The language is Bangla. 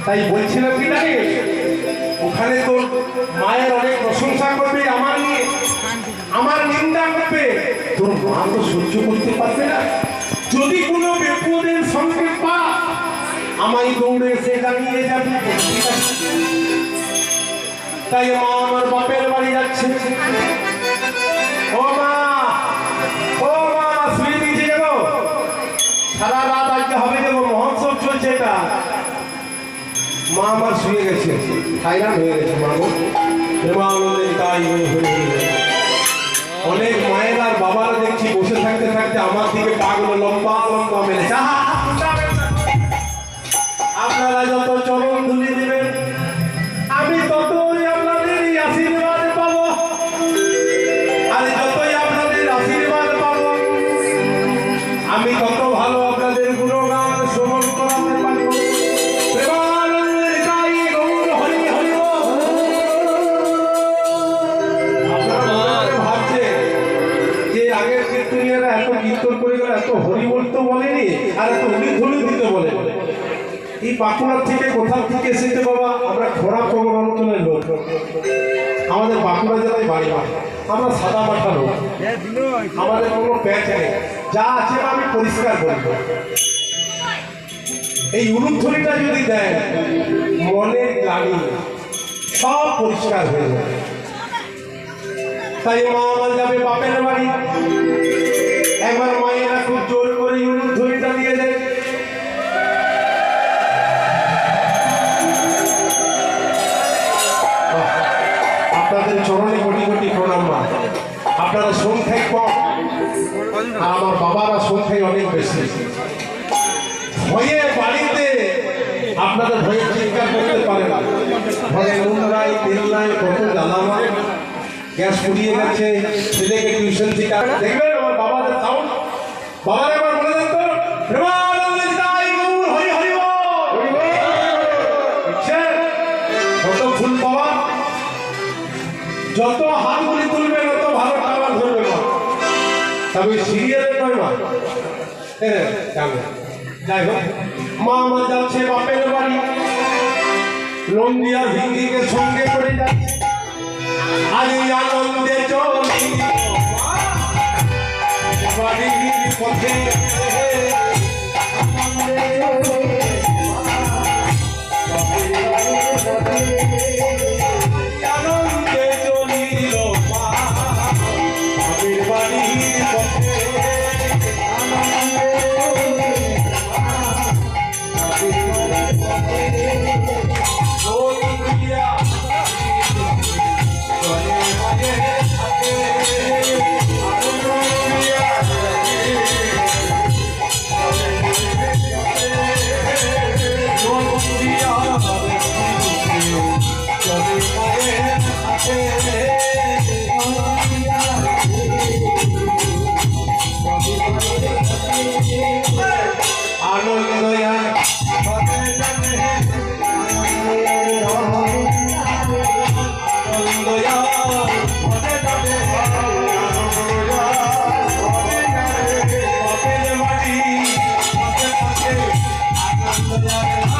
তাই বলছিলাম কি জানিস, ওখানে তোর মায়ের অনেক প্রশংসা করবে আমার নিয়ে, আমার নিন্দা করবে, তোর মা তো সহ্য করতে পারবে না। যদি কোনো বিপদের সঙ্গে পা আমায় দৌড়ে এসে জানিয়ে যাবে। তাই মা আমার বাপের বাড়ি যাচ্ছে। ও মা, ও মা, শুয়ে দিয়েছে গো, সারা রাত আজকে হবে গো, মহোৎসব চলছে এটা। মা আমার শুয়ে গেছে, থাইরান হয়ে গেছে মা গো। প্রেমানন্দে তাই অনেক মায়ের আর বাবারা দেখছি বসে থাকতে থাকতে আমার দিকে পাগুলো লম্বা লম্বা মেরেছে। আপনারা যত চরণ ধুলি দিবেন আমি ততই আপনাদের আশীর্বাদ পাবো, আর যতই আপনাদের আশীর্বাদ পাবো আমি তত ভালো আপনাদের গুণগান শ্রবণ করাতে পারবো। এত কীর্তন করে গেল, এত হরি বলতে বলেনি আর এত হরি দিতে বলে। এই বাঁকুড়ার থেকে কোথাও থেকে এসেছে বাবা, আমরা খরাব খবর অঞ্চলের লোক, আমাদের বাঁকুড়া জেলায় বাড়ি বাড়ি, আমরা সাদা মাঠা লোক, আমাদের কোনো প্যাচ নেই, যা আছে আমি পরিষ্কার করব। এই উলুধ্বনিটা যদি দেয় মনের গ্লানি সব পরিষ্কার হয়ে যাবে। তাই মা আমার যাবে বাপের বাড়ি, একবার মায়েরা খুব জোর করে উলুধ্বনিটা দিয়ে দেয়। আপনাদের চরণে কোটি কোটি প্রণাম মা। আপনারা সংখ্যায় কম আর আমার বাবারা সংখ্যায় অনেক বেশি। ভয়ে বাড়িতে আপনাদের ভয়ে চিৎকার করতে পারে না, ভয়ে নুন নাই তেল নাই, কত জ্বালা মারে, গ্যাস পুড়িয়ে গেছে, ছেলেকে টিউশন শিখা। দেখবেন আমার বাবাদের সাউন্ড, বাবার একবার বলে দেন তো, কত ফুল পাওয়া, যত হাতগুলি তুলবে তত ভালো টাকা ধরবে মা। তবে সিরিয়ালে নয় মা। যাই হোক, মা আমার যাচ্ছে বাপের বাড়ি, রঙ্গিয়া ভিঙ্গিকে সঙ্গে করে যাচ্ছে। আজ আনন্দে চলি বাড়ির পথে, আনন্দে চলিল মা বাপের বাড়ির পথে, Yeah.